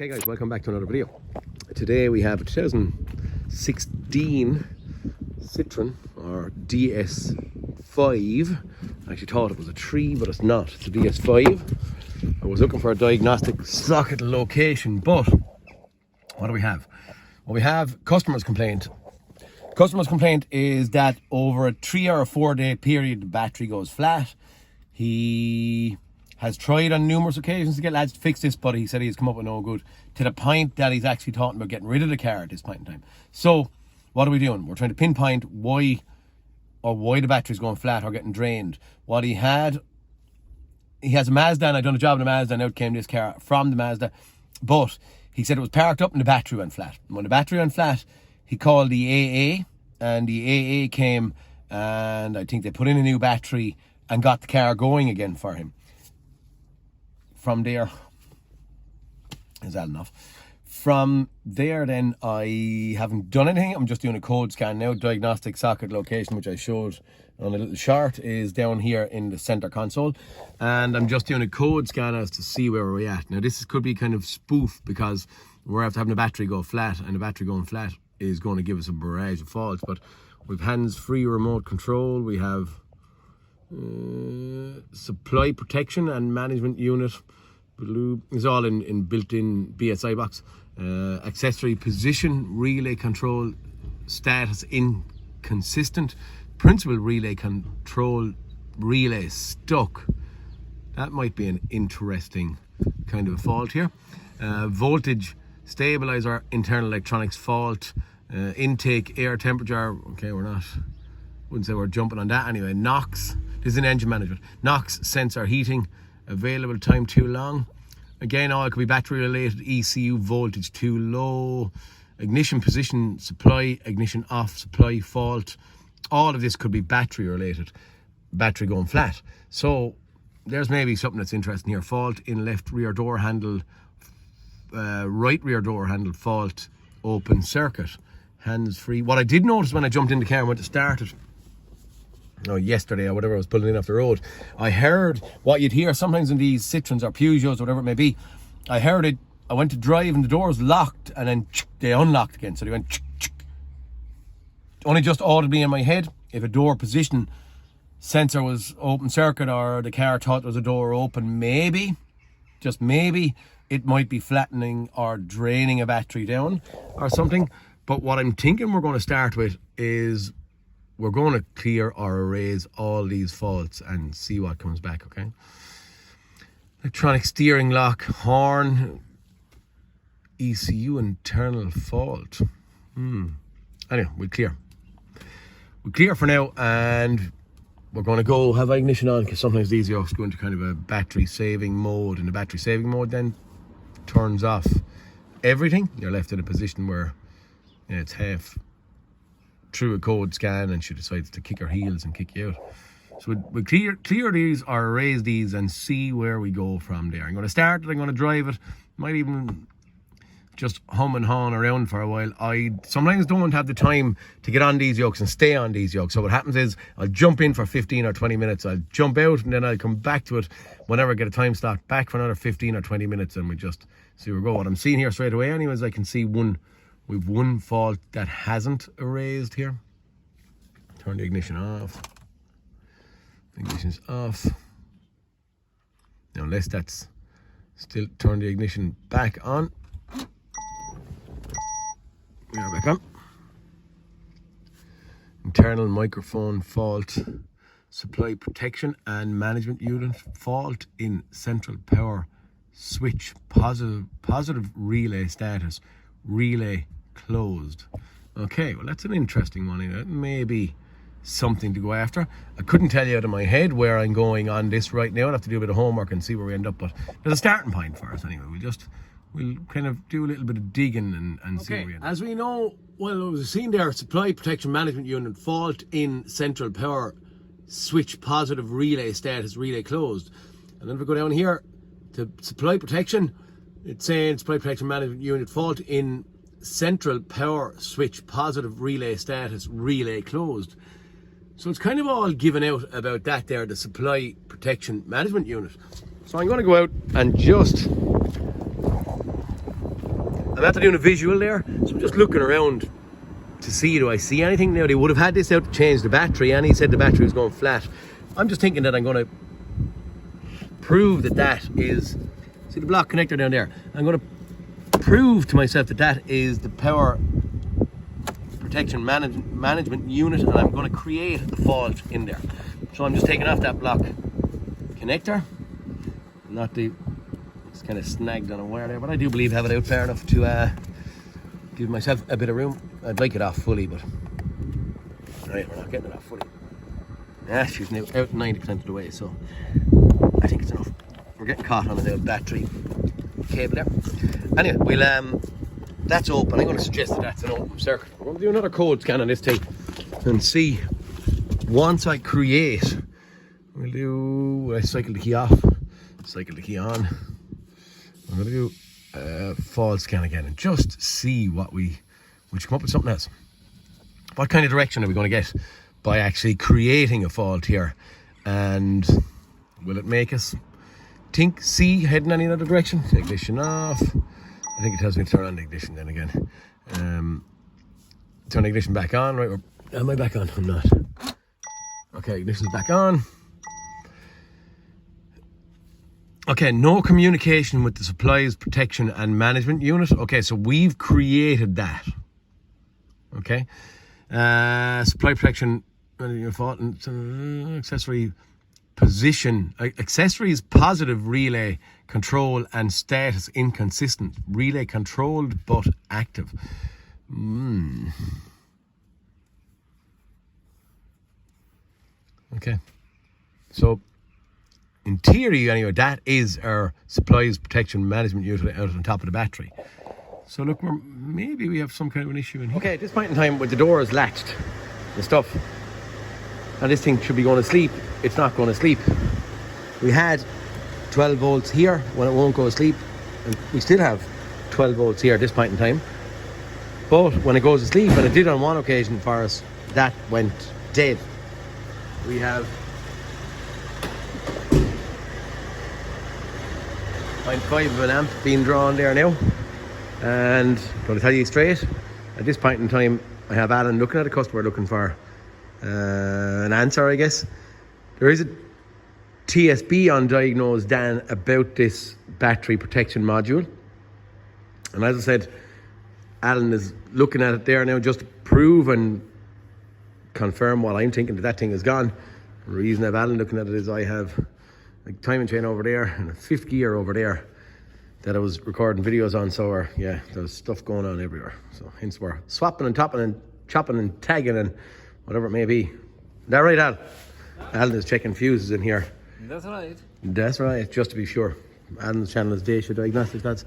Okay guys, welcome back to another video. Today we have a 2016 Citroen or DS5. I actually thought it was a 3, but it's not. It's a DS5. I was looking for a diagnostic socket location, but what do we have? Well, we have customer's complaint. Customer's complaint is that over a 3 or 4 day period the battery goes flat. He has tried on numerous occasions to get lads to fix this, but he said he's come up with no good, to the point that he's actually talking about getting rid of the car at this point in time. So what are we doing? We're trying to pinpoint why the battery's going flat or getting drained. What he has a Mazda, and I've done a job in a Mazda, and out came this car from the Mazda, but he said it was parked up and the battery went flat. And when the battery went flat, he called the AA, and the AA came and I think they put in a new battery and got the car going again for him. From there, is that enough? From there then, I haven't done anything. I'm just doing a code scan now. Diagnostic socket location, which I showed on a little chart, is down here in the center console, and I'm just doing a code scan as to see where we're at. Now this could be kind of spoof, because we're after having the battery go flat, and the battery going flat is going to give us a barrage of faults. But we've hands-free remote control, we have supply protection and management unit, blue is all in built-in BSI box. Accessory position relay control status inconsistent, principal relay control relay stuck. That might be an interesting kind of a fault here. Voltage stabilizer internal electronics fault. Intake air temperature, okay, wouldn't say we're jumping on that anyway. NOx, this is an engine management. NOx sensor heating, available time too long. Again, all it could be battery related. ECU voltage too low. Ignition position supply, ignition off supply fault. All of this could be battery related. Battery going flat. So there's maybe something that's interesting here. Fault in left rear door handle, right rear door handle fault, open circuit, hands free. What I did notice when I jumped in the car and went to start it, yesterday or whatever, I was pulling in off the road, I heard what you'd hear sometimes in these Citroens or Peugeots or whatever it may be. I heard it. I went to drive and the door was locked, and then they unlocked again. So they went only just audibly in my head. If a door position sensor was open circuit, or the car thought there was a door open, maybe, just maybe, it might be flattening or draining a battery down or something. But what I'm thinking we're going to start with is we're going to clear or erase all these faults and see what comes back, okay? Electronic steering lock, horn, ECU internal fault. Anyway, we'll clear for now, and we're going to go have ignition on, because sometimes these yokes go into kind of a battery saving mode, and the battery saving mode then turns off everything. You're left in a position where it's half through a code scan and she decides to kick her heels and kick you out. So we'll clear these or erase these and see where we go from there. I'm going to start it, I'm going to drive it, might even just hum and haw around for a while. I sometimes don't have the time to get on these yokes and stay on these yokes. So what happens is I'll jump in for 15 or 20 minutes, I'll jump out, and then I'll come back to it whenever I get a time slot, back for another 15 or 20 minutes, and we just see where we go. What I'm seeing here straight away anyways, I can see we've one fault that hasn't erased here. Turn the ignition off. Ignition's off. Now unless that's still, turn the ignition back on. We are back on. Internal microphone fault, supply protection and management unit fault in central power switch, positive relay status, relay closed. Okay, well that's an interesting one. It may be something to go after. I couldn't tell you out of my head where I'm going on this right now. I'll have to do a bit of homework and see where we end up, but there's a starting point for us anyway. We'll kind of do a little bit of digging and see where we end up. As we know, well, it was seen there, supply protection management unit fault in central power switch, positive relay status, relay closed. And then if we go down here to supply protection, it's saying supply protection management unit fault in central power switch, positive relay status, relay closed. So it's kind of all given out about that there, the supply protection management unit. So I'm going to go out and just I'm after doing a visual there, so I'm just looking around to see, do I see anything now? They would have had this out to change the battery, and he said the battery was going flat. I'm just thinking that I'm going to prove that that is, see the block connector down there, I'm going to prove to myself that that is the power protection management unit, and I'm going to create the fault in there. So I'm just taking off that block connector, not the, it's kind of snagged on a wire there, but I do believe I have it out far enough to give myself a bit of room. I'd like it off fully, but right, we're not getting it off fully. Yeah, she's now out 90% of the way, so I think it's enough. We're getting caught on the battery cable there. Anyway, we'll that's open. I'm going to suggest that that's an open circuit. We're going to do another code scan on this thing and see, once I create, we'll do, I cycle the key off, cycle the key on. I'm going to do a fault scan again and just see what we come up with something else. What kind of direction are we going to get by actually creating a fault here? And will it make us see heading any other direction? Ignition off. I think it tells me to turn on the ignition then again. Turn the ignition back on, right? Or, am I back on? I'm not. Okay, ignition's back on. Okay, no communication with the supplies protection and management unit. Okay, so we've created that. Okay. Supply protection, fault and accessory position, accessories positive relay control and status inconsistent, relay controlled but active. Okay, so in theory anyway, that is our supplies protection management unit out on top of the battery. So look, maybe we have some kind of an issue in here. Okay, at this point in time, with the doors latched and stuff, and this thing should be going to sleep, it's not going to sleep. We had 12 volts here when it won't go to sleep, and we still have 12 volts here at this point in time. But when it goes to sleep, and it did on one occasion for us, that went dead. We have 0.5 of an amp being drawn there now. And I'm going to tell you straight, at this point in time, I have Alan looking at a customer looking for an answer, I guess. There is a TSB on Diagnosing about this battery protection module. And as I said, Alan is looking at it there now just to prove and confirm what I'm thinking, that thing is gone. The reason I have Alan looking at it is I have a timing chain over there and a fifth gear over there that I was recording videos on, so yeah, there's stuff going on everywhere. So hence we're swapping and topping and chopping and tagging and whatever it may be. Is that right, Al? Alan is checking fuses in here. That's right. That's right, just to be sure. Alan's channel is Diagnosing, lads.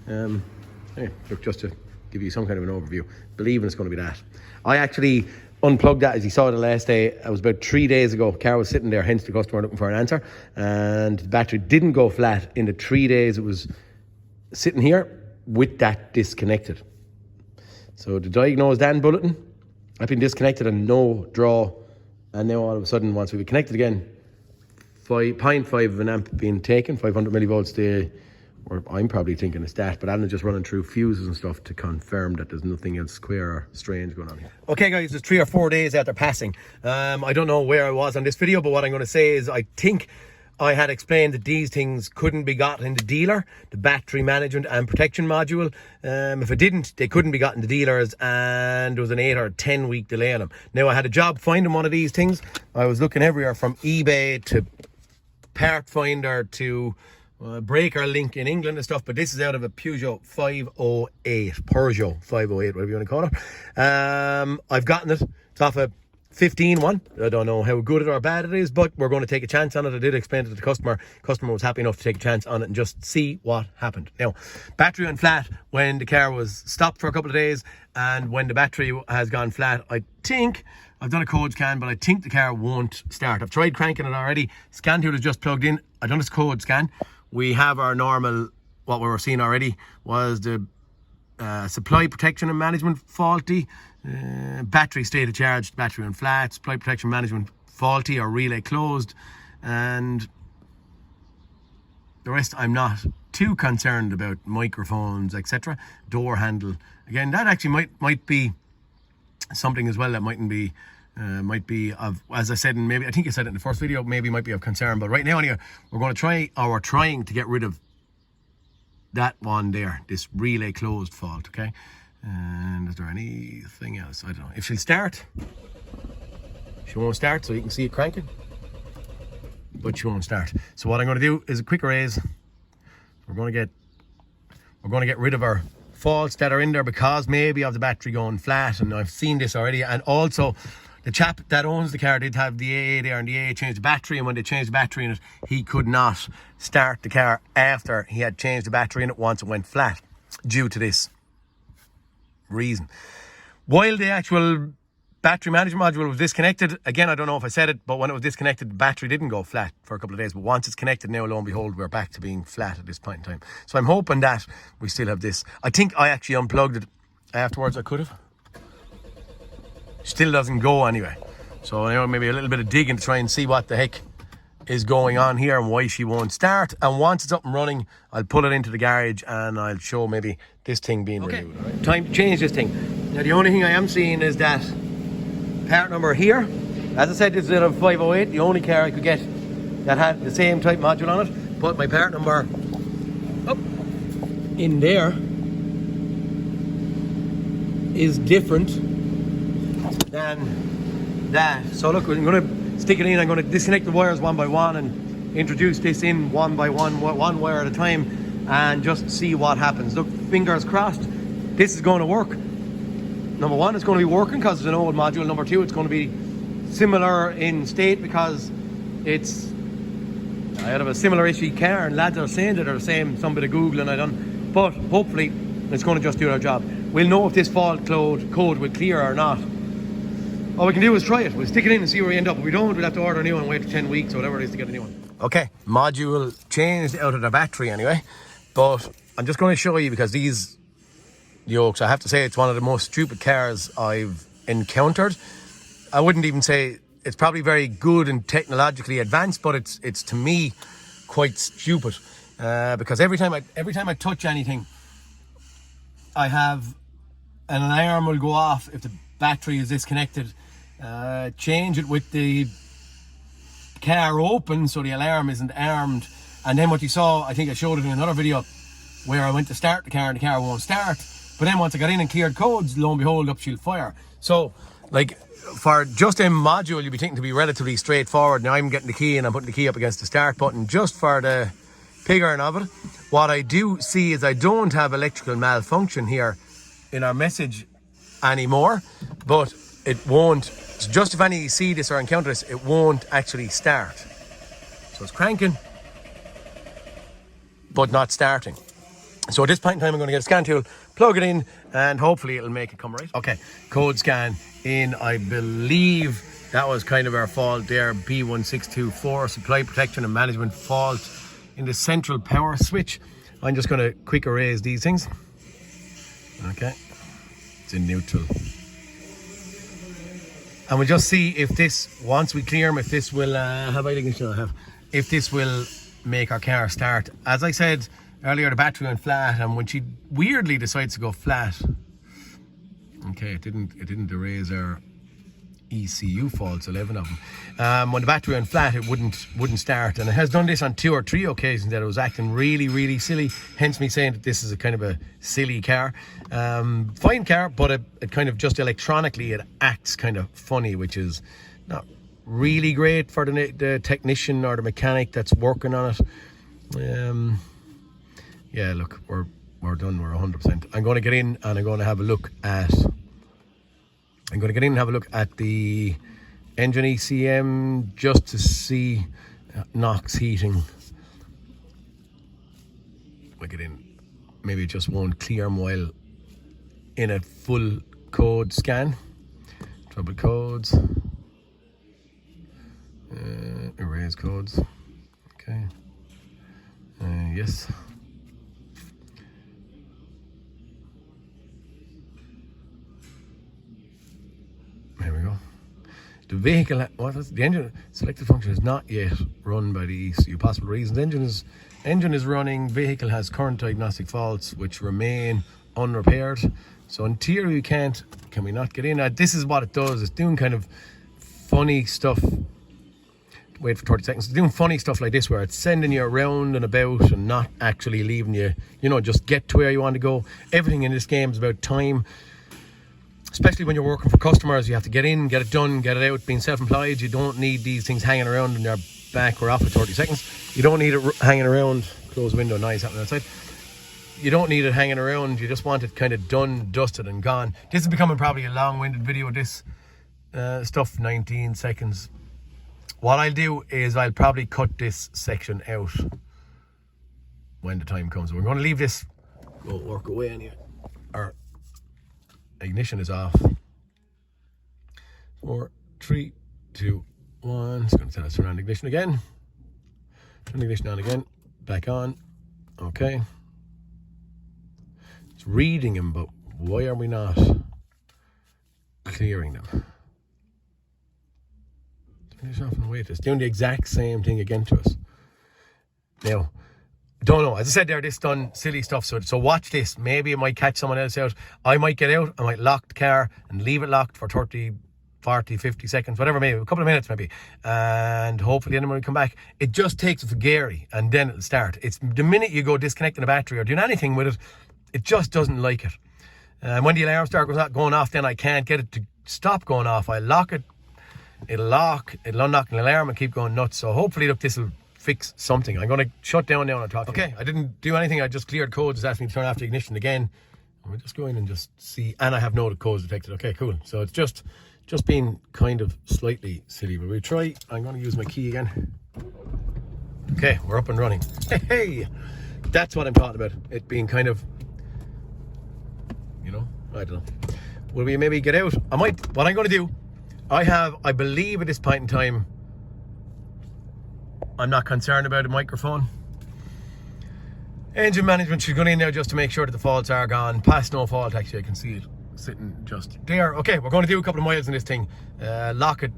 Hey, look, just to give you some kind of an overview. Believing it's going to be that. I actually unplugged that, as you saw the last day. It was about 3 days ago. Car was sitting there, hence the customer looking for an answer. And the battery didn't go flat. In the 3 days it was sitting here with that disconnected. So the Diagnosing bulletin, I've been disconnected and no draw. And now all of a sudden, once we were connected again, 0.5 of an amp being taken, 500 millivolts. Or I'm probably thinking it's that, but Alan's just running through fuses and stuff to confirm that there's nothing else square or strange going on here. Okay guys, it's 3 or 4 days after passing. I don't know where I was on this video, but what I'm going to say is I think I had explained that these things couldn't be got in the dealer, the battery management and protection module. If it didn't, they couldn't be got in the dealers, and there was an 8 or 10 week delay on them. Now I had a job finding one of these things. I was looking everywhere from eBay to Part Finder to breaker link in England and stuff, but this is out of a Peugeot 508, whatever you want to call it. I've gotten it. It's off a 15 one. I don't know how good or bad it is, but we're going to take a chance on it. I did explain it to the customer. Customer was happy enough to take a chance on it and just see what happened. Now, battery went flat when the car was stopped for a couple of days, and when the battery has gone flat, I think I've done a code scan, but I think the car won't start. I've tried cranking it already. Scan tool is just plugged in. I've done this code scan. We have our normal, what we were seeing already was the supply protection and management faulty, battery state of charge, battery went flat, supply protection management faulty or relay closed, and the rest I'm not too concerned about microphones, etc. Door handle, again, that actually might be something as well that might be of, as I said, and maybe I think I said it in the first video, maybe might be of concern. But right now anyway, we're trying to get rid of that one there, this relay closed fault. Okay, and is there anything else? I don't know if she'll start. She won't start, so you can see it cranking, but she won't start. So what I'm going to do is a quick raise. We're going to get rid of our faults that are in there because maybe of the battery going flat, and I've seen this already. And also the chap that owns the car did have the AA there, and the AA changed the battery, and when they changed the battery in it, he could not start the car after he had changed the battery in it once it went flat due to this reason. While the actual battery management module was disconnected, again, I don't know if I said it, but when it was disconnected, the battery didn't go flat for a couple of days. But once it's connected now, lo and behold, we're back to being flat at this point in time. So I'm hoping that we still have this. I think I actually unplugged it afterwards. I could have. Still doesn't go anyway. So now maybe a little bit of digging to try and see what the heck is going on here and why she won't start. And once it's up and running, I'll pull it into the garage and I'll show maybe this thing being renewed. Right? Time to change this thing. Now the only thing I am seeing is that part number here. As I said, this is a 508, the only car I could get that had the same type module on it. But my part number up in there is different than that. So look, I'm going to stick it in. I'm going to disconnect the wires one by one and introduce this in one by one wire at a time, and just see what happens. Look, fingers crossed, this is going to work. Number one, it's going to be working because it's an old module. Number two, it's going to be similar in state because it's out of a similar issue car, and lads are saying that they're the same. Some bit of Googling I done, but hopefully it's going to just do our job. We'll know if this fault code will clear or not. All we can do is try it. We'll stick it in and see where we end up. If we don't, we'll have to order a new one, wait for 10 weeks or whatever it is to get a new one. Okay, module changed out of the battery anyway, but I'm just going to show you because these yokes, I have to say, it's one of the most stupid cars I've encountered. I wouldn't even say it's probably very good and technologically advanced, but it's to me quite stupid because every time I touch anything, I have an alarm will go off if the battery is disconnected. Change it with the car open so the alarm isn't armed, and then what you saw, I think I showed it in another video where I went to start the car and the car won't start. But then once I got in and cleared codes, lo and behold, up she'll fire. So, like, for just a module, you'd be thinking to be relatively straightforward. Now I'm getting the key and I'm putting the key up against the start button just for the piggering of it. What I do see is I don't have electrical malfunction here in our message anymore, but it won't, so just if any of you see this or encounter this, it won't actually start. So it's cranking, but not starting. So at this point in time, I'm going to get a scan tool, plug it in, and hopefully it'll make it come right. Okay, code scan in. I believe that was kind of our fault there. B1624, supply protection and management fault in the central power switch. I'm just going to quick erase these things. Okay, it's in neutral. And we'll just see if this, once we clear them, if this will, if this will make our car start. As I said earlier, the battery went flat, and when she weirdly decides to go flat, okay, it didn't erase our ECU faults, 11 of them. When the battery went flat, it wouldn't start, and it has done this on 2 or 3 occasions that it was acting really silly, hence me saying that this is a kind of a silly car. Fine car, but it kind of just electronically it acts kind of funny, which is not really great for the technician or the mechanic that's working on it. Yeah, look, we're done. We're 100%. I'm going to get in and I'm going to have a look at. I'm going to get in and have a look at the engine ECM just to see NOx heating. We'll get in. Maybe it just won't clear them while in a full code scan. Trouble codes. Erase codes. Okay. Yes. There we go. The vehicle, the engine selected function is not yet run by the ECU. Possible reasons: engine is running. Vehicle has current diagnostic faults which remain unrepaired. So in theory, can we not get in? This is what it does. It's doing kind of funny stuff. Wait for 30 seconds. It's doing funny stuff like this, where it's sending you around and about and not actually leaving you, just get to where you want to go. Everything in this game is about time. Especially when you're working for customers, you have to get in, get it done, get it out. Being self-employed, you don't need these things hanging around in your back. We're off at 30 seconds. You don't need it hanging around. Close the window, nice happening outside. You don't need it hanging around. You just want it kind of done, dusted and gone. This is becoming probably a long-winded video. This stuff, 19 seconds. What I'll do is I'll probably cut this section out when the time comes. We're going to leave this go work away anyway. Our ignition is off. 4, 3, 2, 1. It's going to tell us to turn on the ignition again. Turn the ignition on again. Back on. Okay. It's reading them, but why are we not clearing them? It's doing the exact same thing again to us. Now, don't know. As I said there, this done silly stuff. So watch this. Maybe it might catch someone else out. I might get out. I might lock the car and leave it locked for 30, 40, 50 seconds, whatever, maybe a couple of minutes maybe. And hopefully anyone will come back. It just takes a Gary and then it'll start. It's the minute you go disconnecting the battery or doing anything with it, it just doesn't like it. And when the alarm starts going off, then I can't get it to stop going off. I lock it. It'll lock, it'll unlock an alarm and keep going nuts. So hopefully, look, this will fix something. I'm going to shut down now and talk to you. Okay, I didn't do anything. I just cleared codes. It's asked me to turn off the ignition again. We'll just go in and just see. And I have no codes detected. Okay, cool. So it's just being kind of slightly silly. But we'll try. I'm going to use my key again. Okay, we're up and running. Hey, that's what I'm talking about. It being kind of, I don't know. Will we maybe get out? What I'm going to do, I believe at this point in time, I'm not concerned about a microphone. Engine management should go in now just to make sure that the faults are gone. Past no fault, actually, I can see it sitting just there. Okay, we're going to do a couple of miles in this thing. Lock it,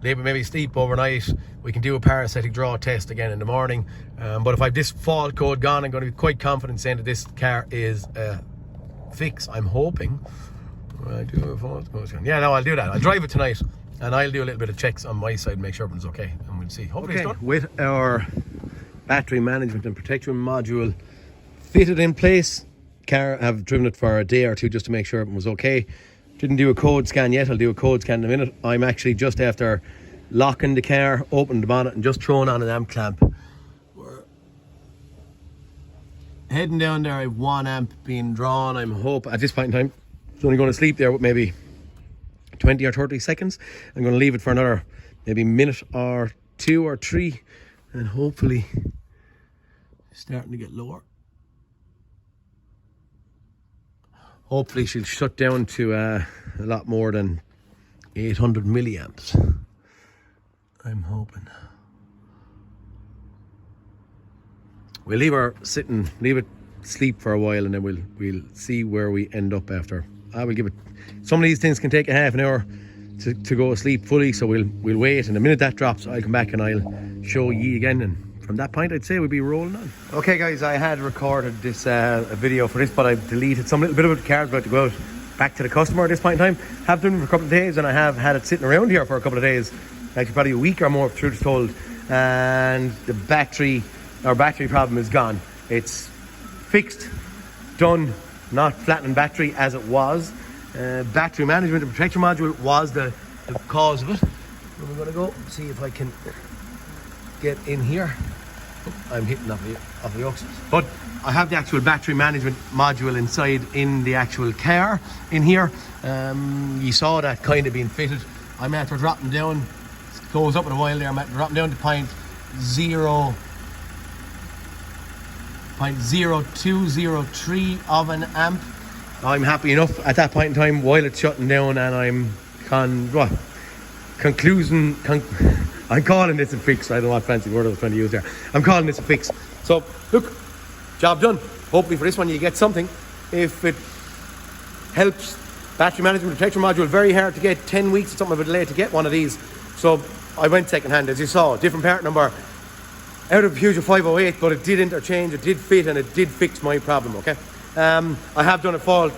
leave it maybe sleep overnight. We can do a parasitic draw test again in the morning. But if I have this fault code gone, I'm going to be quite confident saying that this car is a fix, I'm hoping. Yeah, no, I'll do that. I'll drive it tonight and I'll do a little bit of checks on my side and make sure everything's okay, and we'll see. Hopefully it's done. With our battery management and protection module fitted in place, have driven it for a day or two just to make sure everything was okay. Didn't do a code scan yet. I'll do a code scan in a minute. I'm actually just after locking the car, opening the bonnet and just throwing on an amp clamp. We're heading down there. I have 1 amp being drawn. I'm hoping at this point in time it's only going to sleep there with maybe 20 or 30 seconds. I'm going to leave it for another maybe minute or 2 or 3 and hopefully it's starting to get lower. Hopefully she'll shut down to a lot more than 800 milliamps. I'm hoping. We'll leave her sitting, leave it sleep for a while, and then we'll see where we end up after. I will give it. Some of these things can take a half an hour to go asleep fully, so we'll wait. And the minute that drops, I'll come back and I'll show ye again. And from that point, I'd say we'll be rolling on. Okay, guys, I had recorded this a video for this, but I've deleted some little bit of it. The car's about to go out back to the customer at this point in time. Have done it for a couple of days, and I have had it sitting around here for a couple of days, actually probably a week or more, truth is told. And our battery problem is gone. It's fixed, done, not flattening battery as it was. Battery management and protection module was the cause of it. And we're going to go see if I can get in here. I'm hitting off the oxys. But I have the actual battery management module inside in the actual car in here. You saw that kind of being fitted. I'm after dropping down. It goes up in a while there. I'm after dropping down to 0.0203 of an amp. I'm happy enough at that point in time while it's shutting down, and I'm I'm calling this a fix. I don't know what fancy word I was trying to use there. I'm calling this a fix. So look, job done. Hopefully for this one you get something. If it helps Battery management protection module, very hard to get. 10 weeks or something of a delay to get one of these. So I went second hand, as you saw, different part number out of Peugeot 508, but it did interchange, it did fit, and it did fix my problem, okay? I have done a fault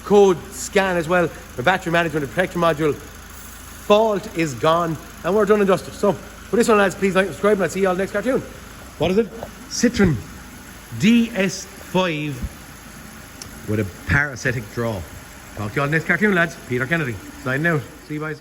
code scan as well. My battery management and protection module fault is gone, and we're done and dusted. So for this one, lads, please like and subscribe, and I'll see you all next cartoon. What is it? Citroen DS5 with a parasitic draw. Talk to you all next cartoon, lads. Peter Kennedy signing out. See you guys.